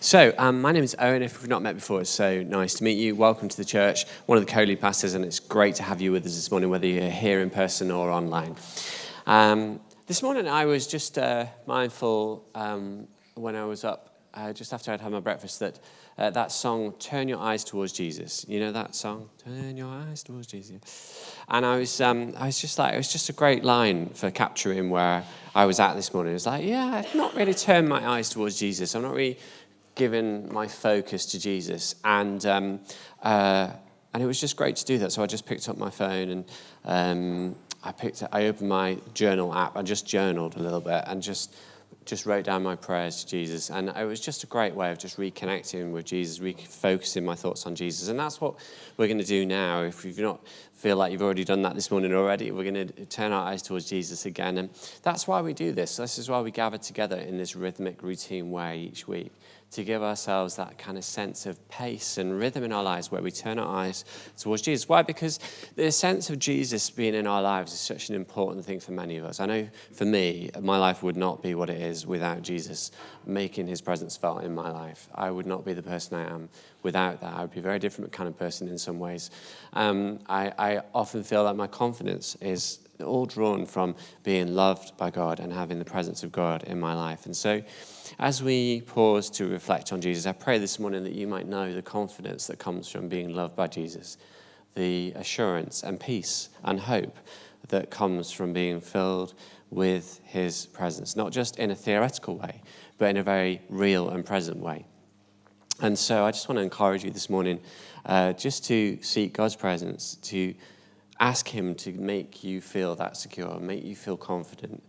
My name is Owen. If we've not met before, it's so nice to meet you. Welcome to the church, one of the co-lead pastors, and it's great to have you with us this morning, whether you're here in person or online. This morning I was just mindful when I was up, just after I'd had my breakfast, that that song, Turn Your Eyes Towards Jesus. You know that song? Turn your eyes towards Jesus. And I was just like, it was just a great line for capturing where I was at this morning. It was like, yeah, I've not really turned my eyes towards Jesus. I'm not really given my focus to Jesus, and it was just great to do that. So I just picked up my phone and I opened my journal app. I just journaled a little bit and just wrote down my prayers to Jesus, and it was just a great way of just reconnecting with Jesus, refocusing my thoughts on Jesus. And that's what we're going to do now. If you've not feel like you've already done that this morning already, we're going to turn our eyes towards Jesus again, and that's why we do this. This is why we gather together in this rhythmic, routine way each week, to give ourselves that kind of sense of pace and rhythm in our lives where we turn our eyes towards Jesus. Why? Because the sense of Jesus being in our lives is such an important thing for many of us. I know for me, my life would not be what it is without Jesus making his presence felt in my life. I would not be the person I am without that. I would be a very different kind of person in some ways. I often feel that my confidence is all drawn from being loved by God and having the presence of God in my life. And so as we pause to reflect on Jesus, I pray this morning that you might know the confidence that comes from being loved by Jesus, the assurance and peace and hope that comes from being filled with his presence, not just in a theoretical way, but in a very real and present way. And so I just want to encourage you this morning just to seek God's presence, to ask him to make you feel that secure, make you feel confident,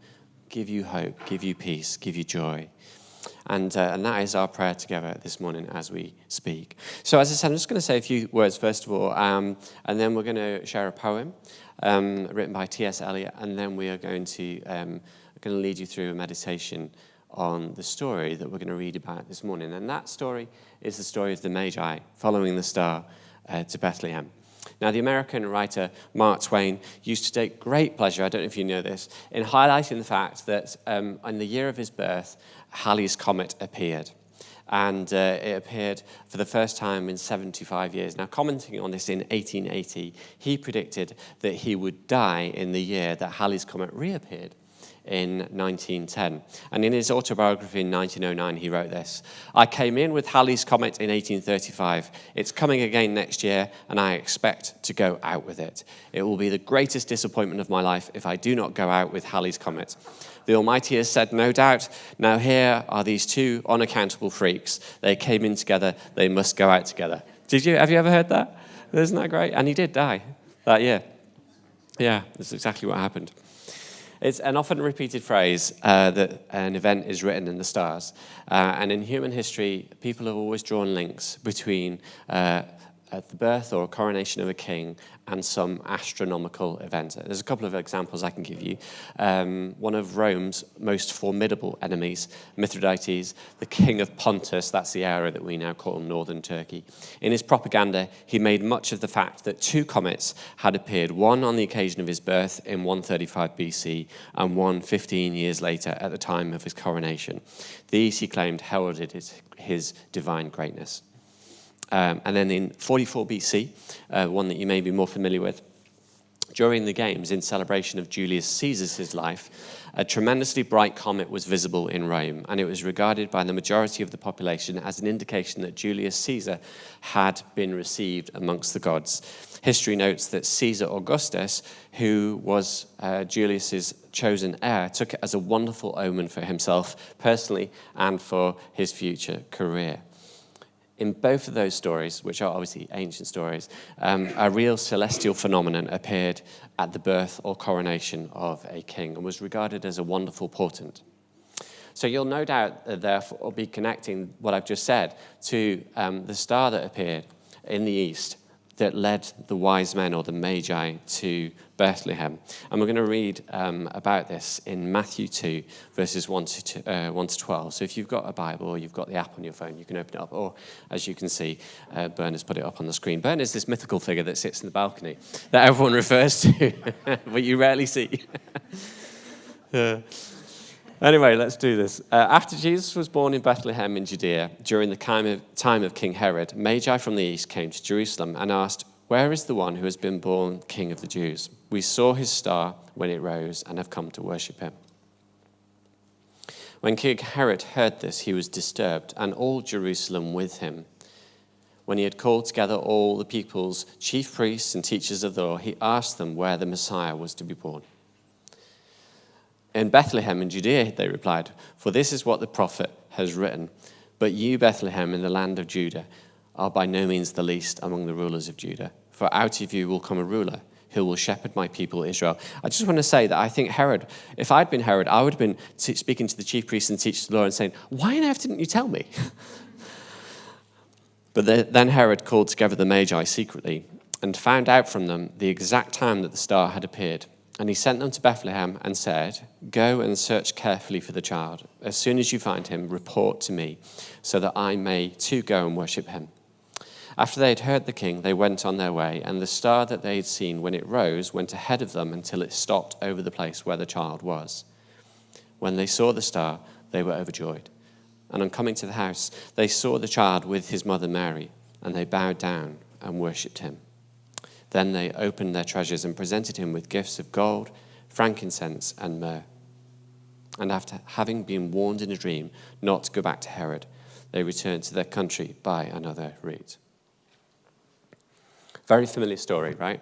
give you hope, give you peace, give you joy. And that is our prayer together this morning as we speak. So as I said, I'm just going to say a few words first of all, and then we're going to share a poem written by TS Eliot, and then we are going to lead you through a meditation on the story that we're going to read about this morning. And that story is the story of the Magi following the star to Bethlehem. Now, the American writer Mark Twain used to take great pleasure, I don't know if you know this, in highlighting the fact that in the year of his birth, Halley's Comet appeared. And it appeared for the first time in 75 years. Now, commenting on this in 1880, he predicted that he would die in the year that Halley's Comet reappeared in 1910. And in his autobiography in 1909, he wrote this: "I came in with Halley's Comet in 1835. It's coming again next year, and I expect to go out with it. It will be the greatest disappointment of my life if I do not go out with Halley's Comet. The Almighty has said, no doubt. Now here are these two unaccountable freaks. They came in together. They must go out together." Have you ever heard that? Isn't that great? And he did die that year. Yeah, that's exactly what happened. It's an often repeated phrase that an event is written in the stars. And in human history, people have always drawn links between the birth or coronation of a king and some astronomical event. There's a couple of examples I can give you. One of Rome's most formidable enemies, Mithridates, the king of Pontus, that's the area that we now call northern Turkey. In his propaganda, he made much of the fact that two comets had appeared, one on the occasion of his birth in 135 BC and one 15 years later at the time of his coronation. These, he claimed, heralded his divine greatness. And then in 44 BC, one that you may be more familiar with, during the games in celebration of Julius Caesar's life, a tremendously bright comet was visible in Rome, and it was regarded by the majority of the population as an indication that Julius Caesar had been received amongst the gods. History notes that Caesar Augustus, who was Julius's chosen heir, took it as a wonderful omen for himself personally and for his future career. In both of those stories, which are obviously ancient stories, a real celestial phenomenon appeared at the birth or coronation of a king and was regarded as a wonderful portent. So you'll no doubt therefore be connecting what I've just said to the star that appeared in the east that led the wise men or the Magi to Bethlehem. And we're going to read about this in Matthew 2, verses 1 to 12. So if you've got a Bible or you've got the app on your phone, you can open it up. Or, as you can see, Bern has put it up on the screen. Bern is this mythical figure that sits in the balcony that everyone refers to, but you rarely see. Anyway, let's do this. After Jesus was born in Bethlehem in Judea, during the time of King Herod, Magi from the east came to Jerusalem and asked, "Where is the one who has been born King of the Jews? We saw his star when it rose and have come to worship him." When King Herod heard this, he was disturbed, and all Jerusalem with him. When he had called together all the people's chief priests and teachers of the law, he asked them where the Messiah was to be born. "In Bethlehem in Judea," they replied, "for this is what the prophet has written. But you, Bethlehem, in the land of Judah, are by no means the least among the rulers of Judah. For out of you will come a ruler who will shepherd my people Israel." I just want to say that I think Herod, if I'd been Herod, I would have been speaking to the chief priests and teachers of the law and saying, "Why on earth didn't you tell me?" But then Herod called together the Magi secretly and found out from them the exact time that the star had appeared. And he sent them to Bethlehem and said, "Go and search carefully for the child. As soon as you find him, report to me, so that I may too go and worship him." After they had heard the king, they went on their way, and the star that they had seen when it rose went ahead of them until it stopped over the place where the child was. When they saw the star, they were overjoyed. And on coming to the house, they saw the child with his mother Mary, and they bowed down and worshipped him. Then they opened their treasures and presented him with gifts of gold, frankincense, and myrrh. And after having been warned in a dream not to go back to Herod, they returned to their country by another route. Very familiar story, right?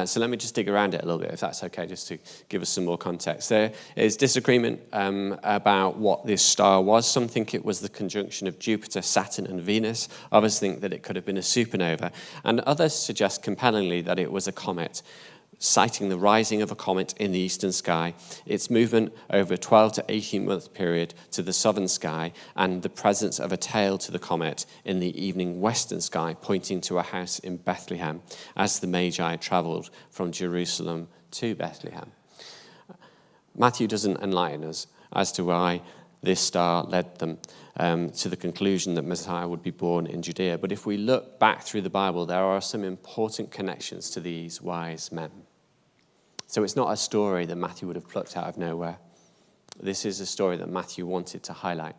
So let me just dig around it a little bit, if that's okay, just to give us some more context. There is disagreement about what this star was. Some think it was the conjunction of Jupiter, Saturn, and Venus. Others think that it could have been a supernova. And others suggest compellingly that it was a comet, citing the rising of a comet in the eastern sky, its movement over a 12 to 18-month period to the southern sky, and the presence of a tail to the comet in the evening western sky, pointing to a house in Bethlehem as the Magi traveled from Jerusalem to Bethlehem. Matthew doesn't enlighten us as to why this star led them to the conclusion that Messiah would be born in Judea. But if we look back through the Bible, there are some important connections to these wise men. So it's not a story that Matthew would have plucked out of nowhere. This is a story that Matthew wanted to highlight.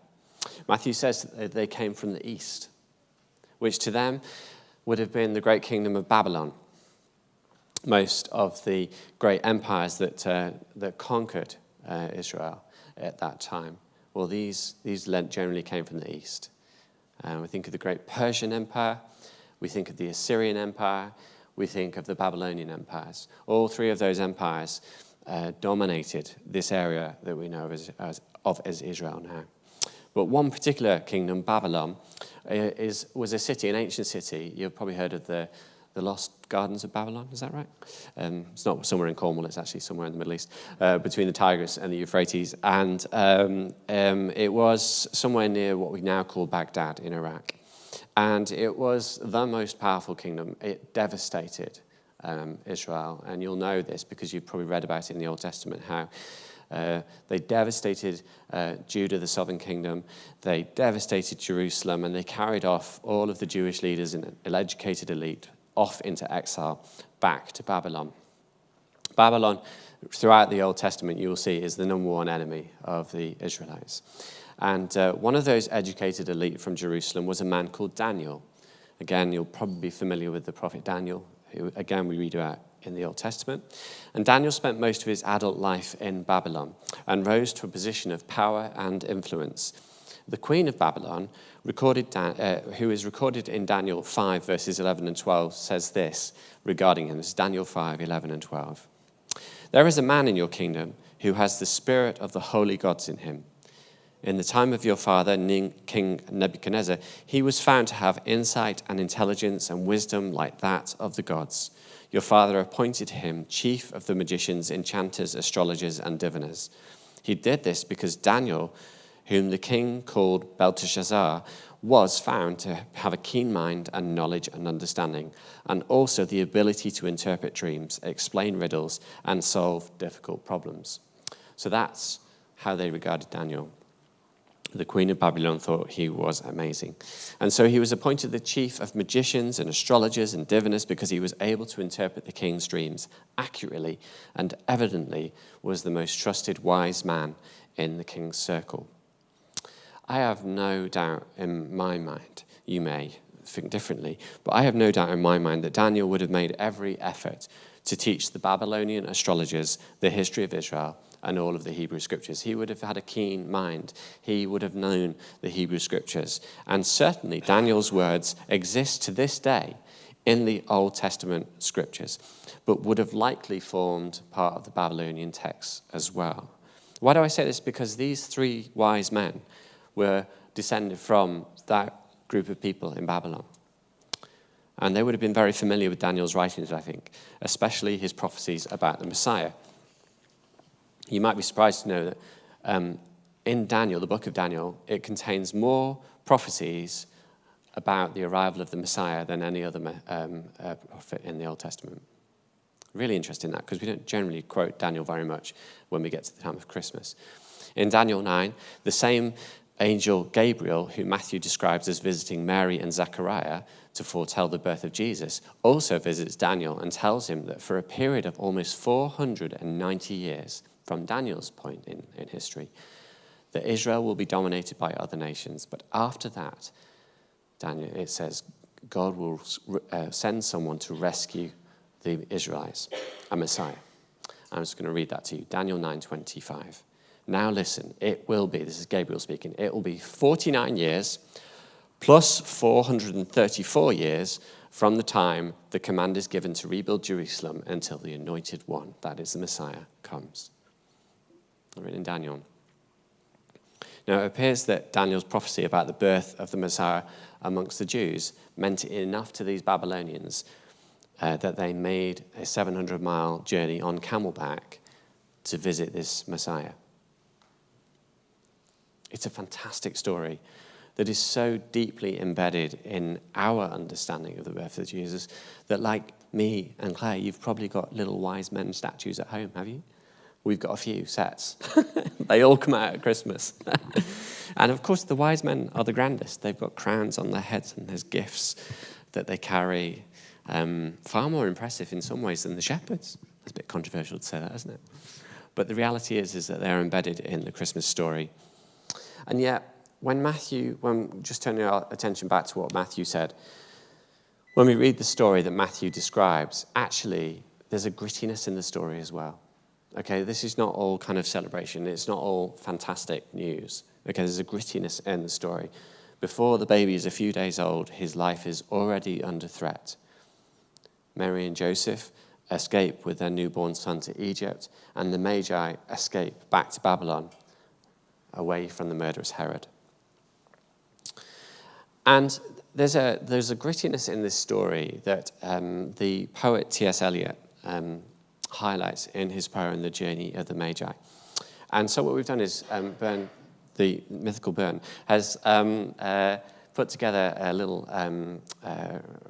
Matthew says that they came from the east, which to them would have been the great kingdom of Babylon. Most of the great empires that conquered Israel at that time. Well, these generally came from the east. We think of the great Persian Empire. We think of the Assyrian Empire. We think of the Babylonian empires. All three of those empires dominated this area that we know of as Israel now. But one particular kingdom, Babylon, was a city, an ancient city. You've probably heard of the Lost Gardens of Babylon, is that right? It's not somewhere in Cornwall, it's actually somewhere in the Middle East, between the Tigris and the Euphrates. And it was somewhere near what we now call Baghdad in Iraq. And it was the most powerful kingdom. It devastated Israel. And you'll know this because you've probably read about it in the Old Testament, how they devastated Judah, the southern kingdom. They devastated Jerusalem, and they carried off all of the Jewish leaders and educated elite off into exile back to Babylon. Babylon, throughout the Old Testament, you will see, is the number one enemy of the Israelites. And one of those educated elite from Jerusalem was a man called Daniel. Again, you'll probably be familiar with the prophet Daniel, who, again, we read about in the Old Testament. And Daniel spent most of his adult life in Babylon and rose to a position of power and influence. The queen of Babylon, who is recorded in Daniel 5, verses 11 and 12, says this regarding him. This is Daniel 5, 11 and 12. "There is a man in your kingdom who has the spirit of the holy gods in him. In the time of your father, King Nebuchadnezzar, he was found to have insight and intelligence and wisdom like that of the gods. Your father appointed him chief of the magicians, enchanters, astrologers, and diviners. He did this because Daniel, whom the king called Belteshazzar, was found to have a keen mind and knowledge and understanding, and also the ability to interpret dreams, explain riddles, and solve difficult problems." So that's how they regarded Daniel. The queen of Babylon thought he was amazing. And so he was appointed the chief of magicians and astrologers and diviners because he was able to interpret the king's dreams accurately and evidently was the most trusted wise man in the king's circle. I have no doubt in my mind, you may think differently, but I have no doubt in my mind that Daniel would have made every effort to teach the Babylonian astrologers the history of Israel and all of the Hebrew scriptures. He would have had a keen mind. He would have known the Hebrew scriptures. And certainly Daniel's words exist to this day in the Old Testament scriptures, but would have likely formed part of the Babylonian texts as well. Why do I say this? Because these three wise men were descended from that group of people in Babylon. And they would have been very familiar with Daniel's writings, I think, especially his prophecies about the Messiah. You might be surprised to know that in Daniel, the book of Daniel, it contains more prophecies about the arrival of the Messiah than any other prophet in the Old Testament. Really interesting that, because we don't generally quote Daniel very much when we get to the time of Christmas. In Daniel 9, the same angel Gabriel, who Matthew describes as visiting Mary and Zechariah to foretell the birth of Jesus, also visits Daniel and tells him that for a period of almost 490 years, from Daniel's point in history, that Israel will be dominated by other nations. But after that, Daniel, it says, God will send someone to rescue the Israelites, a Messiah. I'm just going to read that to you. Daniel 9:25. Now listen, it will be, this is Gabriel speaking, it will be 49 years plus 434 years from the time the command is given to rebuild Jerusalem until the anointed one, that is the Messiah, comes. Written in Daniel. Now, it appears that Daniel's prophecy about the birth of the Messiah amongst the Jews meant enough to these Babylonians that they made a 700-mile journey on camelback to visit this Messiah. It's a fantastic story that is so deeply embedded in our understanding of the birth of Jesus that, like me and Claire, you've probably got little wise men statues at home, have you? We've got a few sets. They all come out at Christmas. And of course, the wise men are the grandest. They've got crowns on their heads and there's gifts that they carry. Far more impressive in some ways than the shepherds. It's a bit controversial to say that, isn't it? But the reality is that they're embedded in the Christmas story. And yet, when just turning our attention back to what Matthew said, when we read the story that Matthew describes, actually, there's a grittiness in the story as well. Okay, this is not all kind of celebration. It's not all fantastic news. Okay, there's a grittiness in the story. Before the baby is a few days old, his life is already under threat. Mary and Joseph escape with their newborn son to Egypt, and the Magi escape back to Babylon, away from the murderous Herod. And there's a grittiness in this story that the poet TS Eliot highlights in his poem, The Journey of the Magi. And so what we've done is Byrne, the mythical Byrne, has put together a little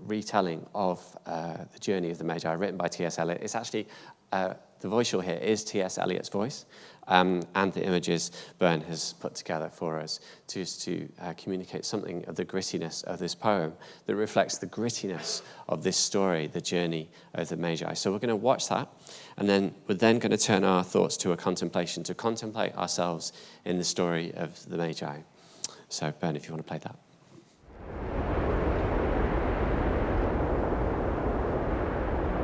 retelling of The Journey of the Magi, written by T.S. Eliot. It's actually, the voice you'll hear is T.S. Eliot's voice, and the images Byrne has put together for us to communicate something of the grittiness of this poem that reflects the grittiness of this story, The Journey of the Magi. So we're going to watch that, and then we're then going to turn our thoughts to a contemplation, to contemplate ourselves in the story of the Magi. So Byrne, if you want to play that.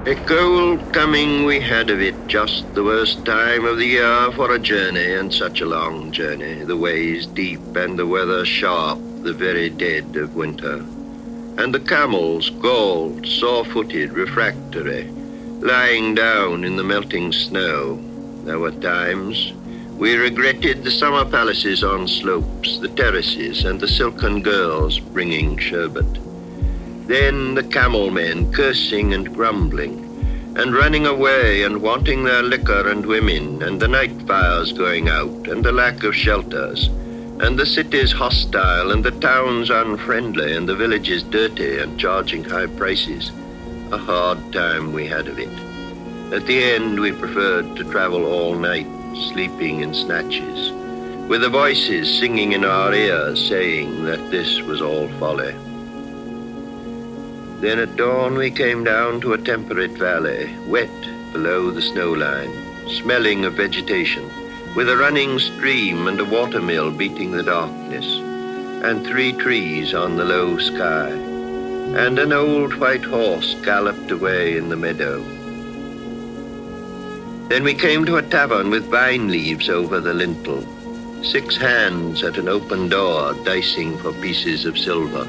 A cold coming we had of it, just the worst time of the year for a journey, and such a long journey, the ways deep and the weather sharp, the very dead of winter. And the camels, galled, sore-footed, refractory, lying down in the melting snow. There were times we regretted the summer palaces on slopes, the terraces, and the silken girls bringing sherbet. Then the camel men cursing and grumbling, and running away and wanting their liquor and women, and the night fires going out, and the lack of shelters, and the cities hostile, and the towns unfriendly, and the villages dirty and charging high prices. A hard time we had of it. At the end we preferred to travel all night, sleeping in snatches, with the voices singing in our ears, saying that this was all folly. Then at dawn we came down to a temperate valley, wet below the snow line, smelling of vegetation, with a running stream and a watermill beating the darkness, and 3 trees on the low sky, and an old white horse galloped away in the meadow. Then we came to a tavern with vine leaves over the lintel, 6 hands at an open door dicing for pieces of silver,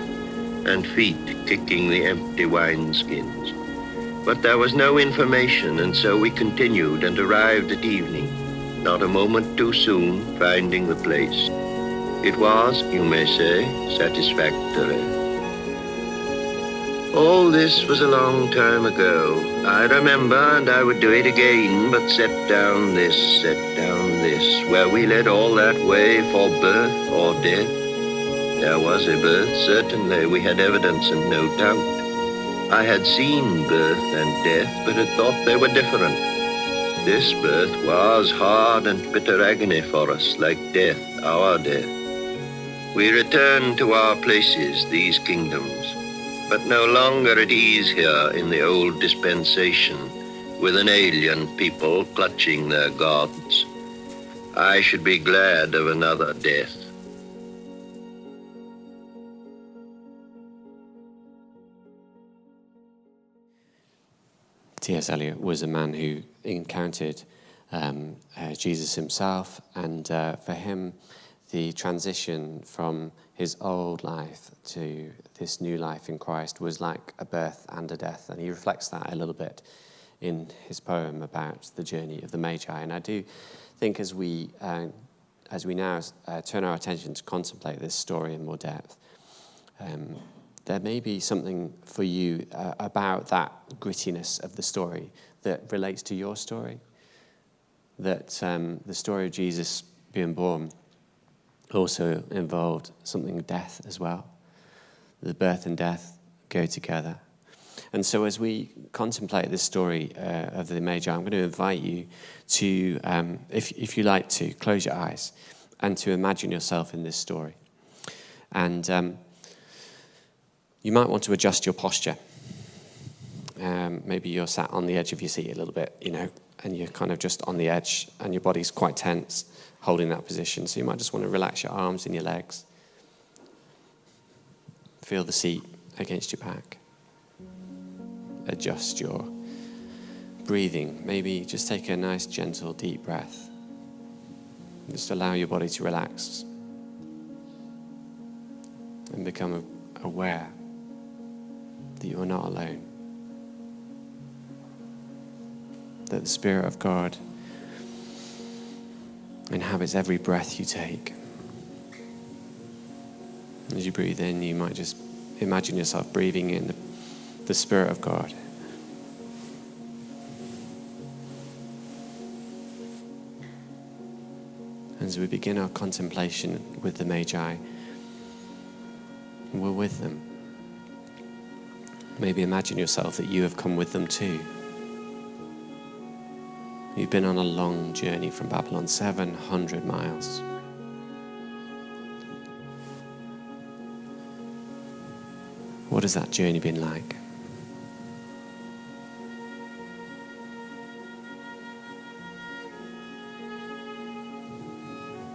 and feet kicking the empty wineskins. But there was no information, and so we continued and arrived at evening, not a moment too soon, finding the place. It was, you may say, satisfactory. All this was a long time ago. I remember, and I would do it again, but set down this, where we led all that way for birth or death. There was a birth, certainly. We had evidence and no doubt. I had seen birth and death, but had thought they were different. This birth was hard and bitter agony for us, like death, our death. We returned to our places, these kingdoms, but no longer at ease here in the old dispensation, with an alien people clutching their gods. I should be glad of another death. TS Eliot was a man who encountered Jesus himself, and for him, the transition from his old life to this new life in Christ was like a birth and a death, and he reflects that a little bit in his poem about the journey of the Magi. And I do think as we now turn our attention to contemplate this story in more depth, there may be something for you about that grittiness of the story that relates to your story, that the story of Jesus being born also involved something of death as well. The birth and death go together. And so as we contemplate this story of the Magi, I'm going to invite you to, if you like to, close your eyes and to imagine yourself in this story. And you might want to adjust your posture. Maybe you're sat on the edge of your seat a little bit, and you're kind of just on the edge and your body's quite tense, holding that position. So you might just want to relax your arms and your legs. Feel the seat against your back. Adjust your breathing. Maybe just take a nice, gentle, deep breath. Just allow your body to relax and become aware that you are not alone. That the Spirit of God inhabits every breath you take. As you breathe in, you might just imagine yourself breathing in the Spirit of God. As we begin our contemplation with the Magi, we're with them. Maybe imagine yourself that you have come with them too. You've been on a long journey from Babylon, 700 miles. What has that journey been like?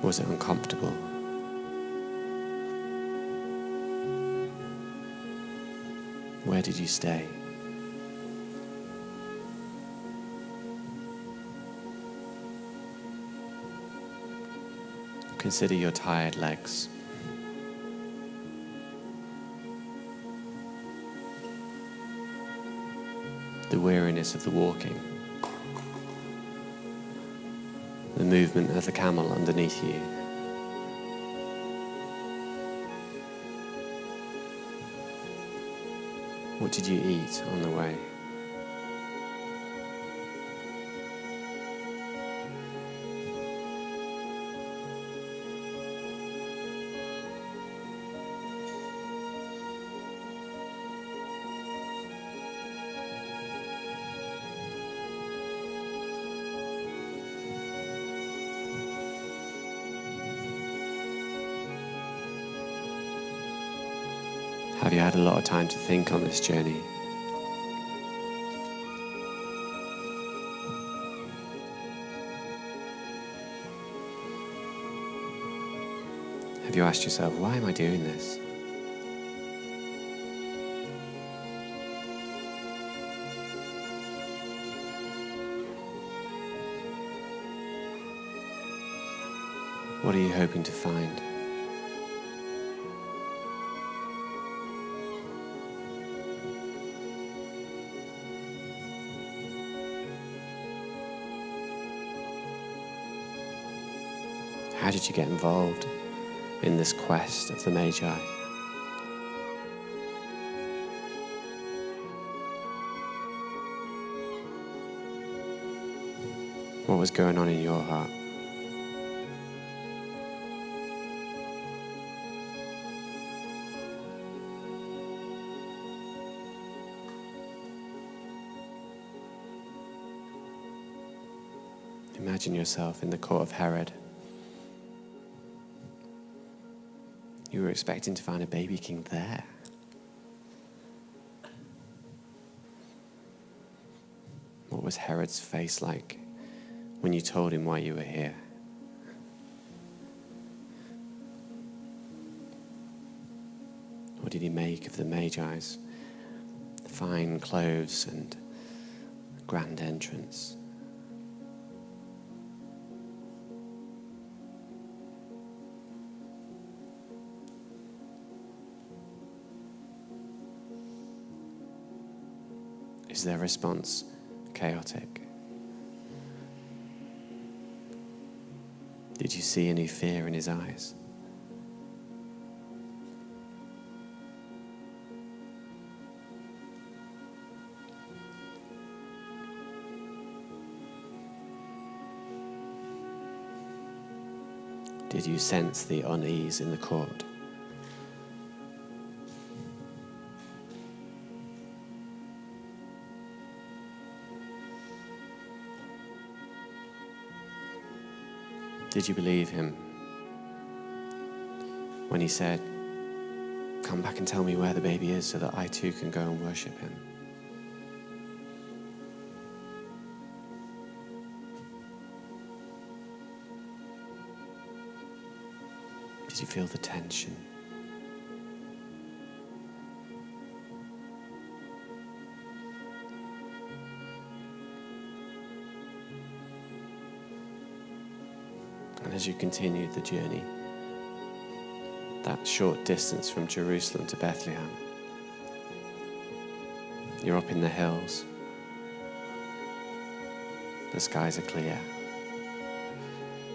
Was it uncomfortable? Where did you stay? Consider your tired legs. The weariness of the walking. The movement of the camel underneath you. What did you eat on the way? Have you had a lot of time to think on this journey? you asked yourself, why am I doing this? What are you hoping to find? How did you get involved in this quest of the Magi? What was going on in your heart? Imagine yourself in the court of Herod. You were expecting to find a baby king there. What was Herod's face like when you told him why you were here? What did he make of the Magi's fine clothes and grand entrance? Is their response chaotic? Did you see any fear in his eyes? Did you sense the unease in the court? Did you believe him when he said, "Come back and tell me where the baby is so that I too can go and worship him"? Did you feel the tension? And as you continued the journey, that short distance from Jerusalem to Bethlehem, you're up in the hills. The skies are clear.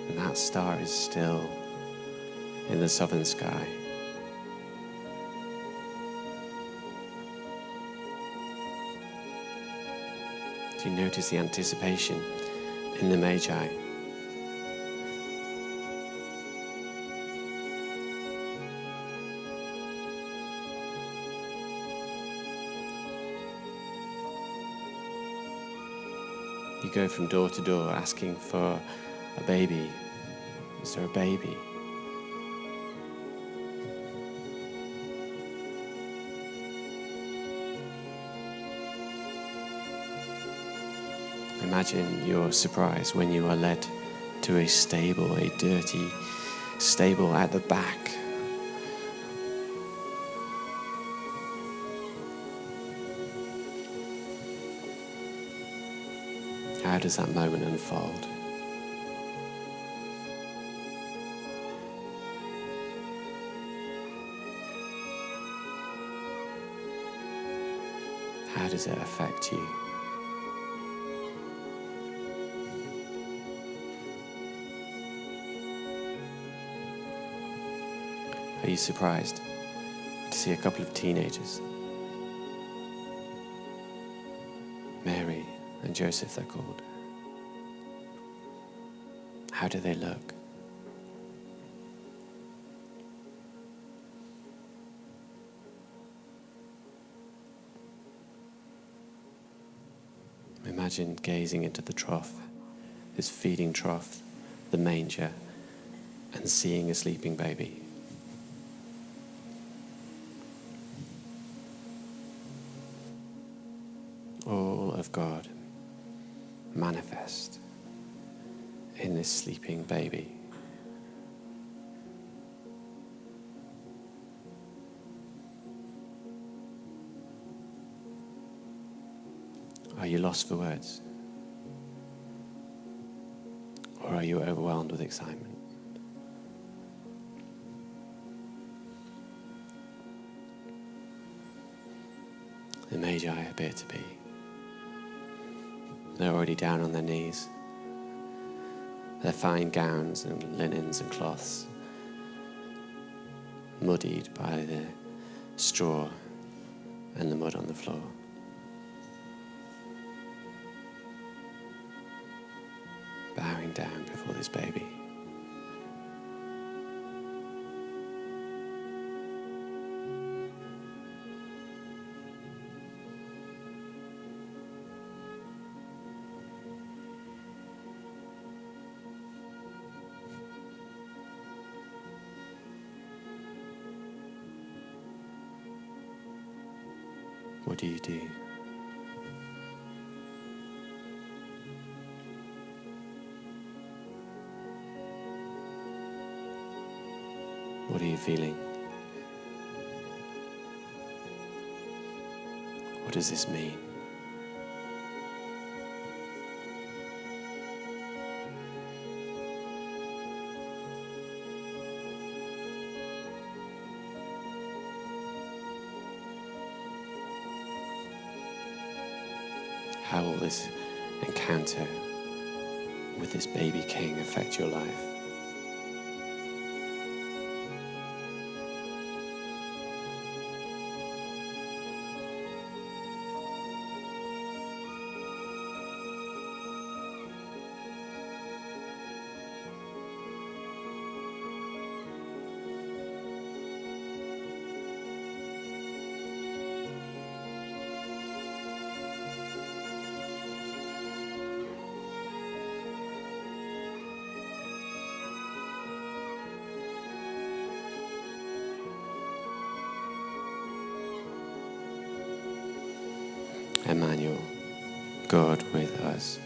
And that star is still in the southern sky. Do you notice the anticipation in the Magi? You go from door to door asking for a baby. Is there a baby? Imagine your surprise when you are led to a stable, a dirty stable at the back. How does that moment unfold? How does it affect you? Are you surprised to see a couple of teenagers? Mary and Joseph, they're called. How do they look? Imagine gazing into the trough, this feeding trough, the manger, and seeing a sleeping baby. All of God manifest in this sleeping baby. Are you lost for words? Or are you overwhelmed with excitement? The Magi appear to be. They're already down on their knees. Their fine gowns and linens and cloths, muddied by the straw and the mud on the floor. Bowing down before this baby. What do you do? What are you feeling? What does this mean? How will this encounter with this baby king affect your life? Emmanuel, God with us,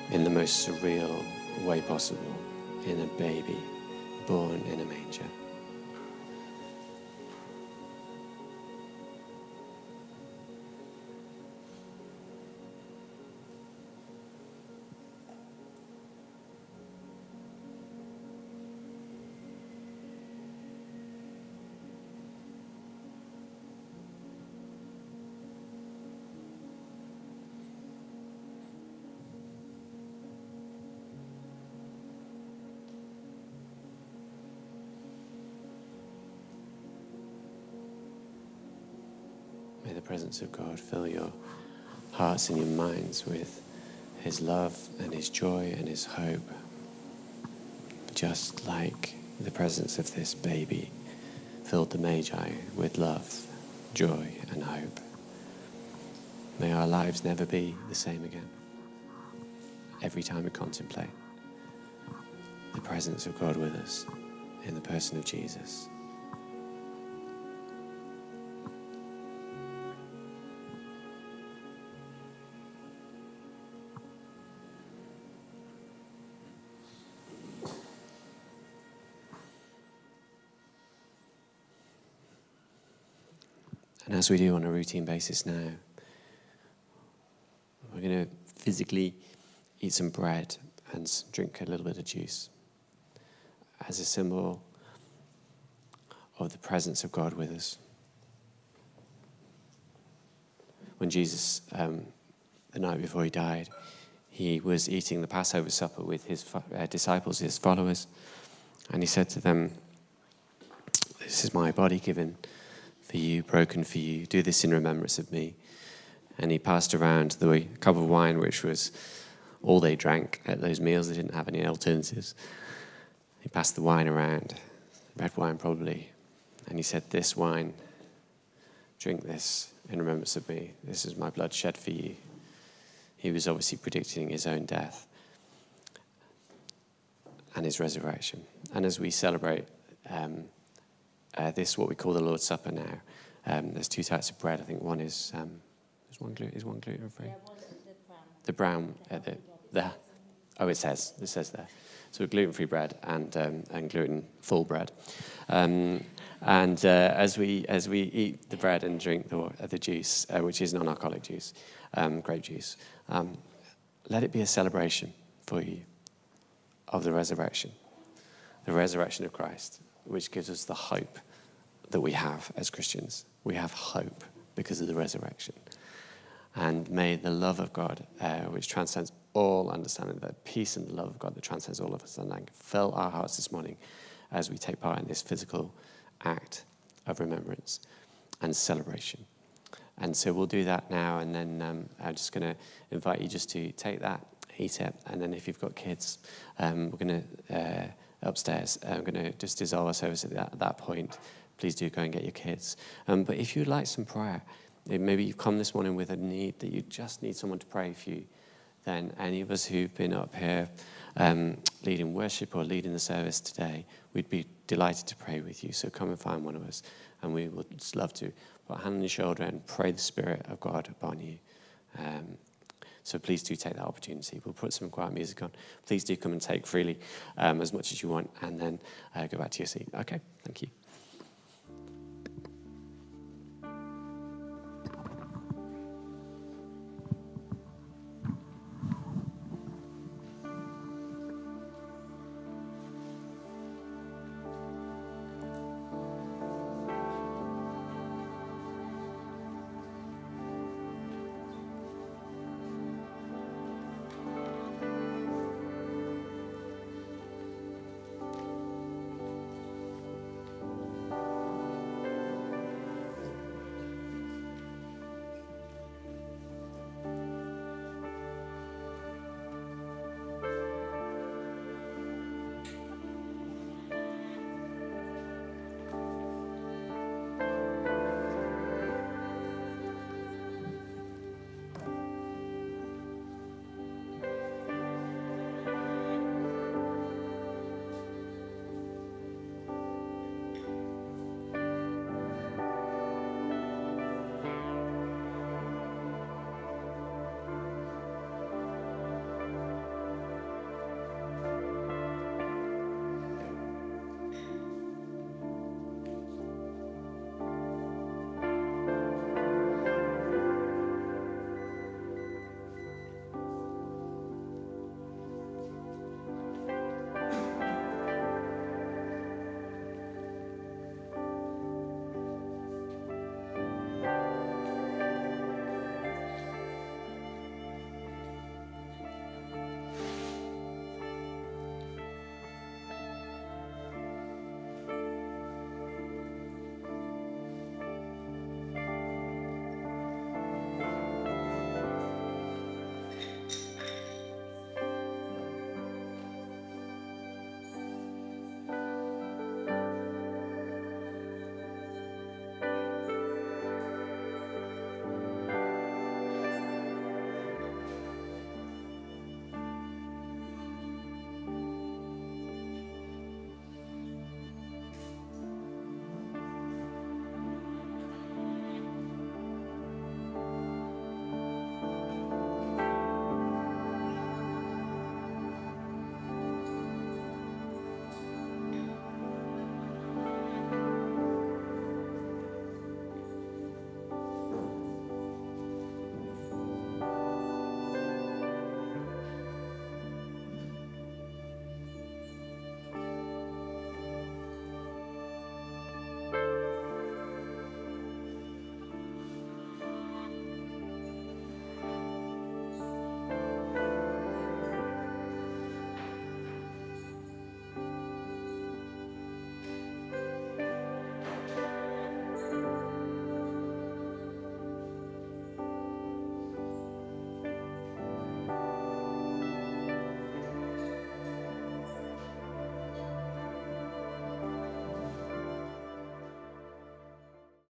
in the most surreal way possible, in a baby born in a manger. May the presence of God fill your hearts and your minds with his love and his joy and his hope, just like the presence of this baby filled the Magi with love, joy and hope. May our lives never be the same again. Every time we contemplate the presence of God with us in the person of Jesus. And as we do on a routine basis now, we're going to physically eat some bread and drink a little bit of juice as a symbol of the presence of God with us. When Jesus, the night before he died, he was eating the Passover supper with his disciples, his followers, and he said to them, "This is my body given for you, broken for you. Do this in remembrance of me." And he passed around the cup of wine, which was all they drank at those meals. They didn't have any alternatives. He passed the wine around, red wine probably, and he said, "This wine, drink this in remembrance of me. This is my blood shed for you." He was obviously predicting his own death and his resurrection. And as we celebrate this, what we call the Lord's Supper now, there's two types of bread. I think one is one gluten free. Yeah, the brown. It says there. So gluten free bread and gluten full bread, and And as we eat the bread and drink the juice, which is non-alcoholic juice, grape juice, let it be a celebration for you of the resurrection of Christ, which gives us the hope that we have as Christians. We have hope because of the resurrection. And may the love of God, which transcends all understanding, the peace and the love of God that transcends all of understanding, fill our hearts this morning as we take part in this physical act of remembrance and celebration. And so we'll do that now, and then I'm just going to invite you just to take that, eat it, and then if you've got kids, we're going to, upstairs, I'm going to just dissolve our service at that point. Please do go and get your kids. But if you'd like some prayer, maybe you've come this morning with a need that you just need someone to pray for you, then any of us who've been up here leading worship or leading the service today, we'd be delighted to pray with you. So come and find one of us, and we would just love to put a hand on your shoulder and pray the Spirit of God upon you. So please do take that opportunity. We'll put some quiet music on. Please do come and take freely as much as you want, and then go back to your seat. Okay, thank you.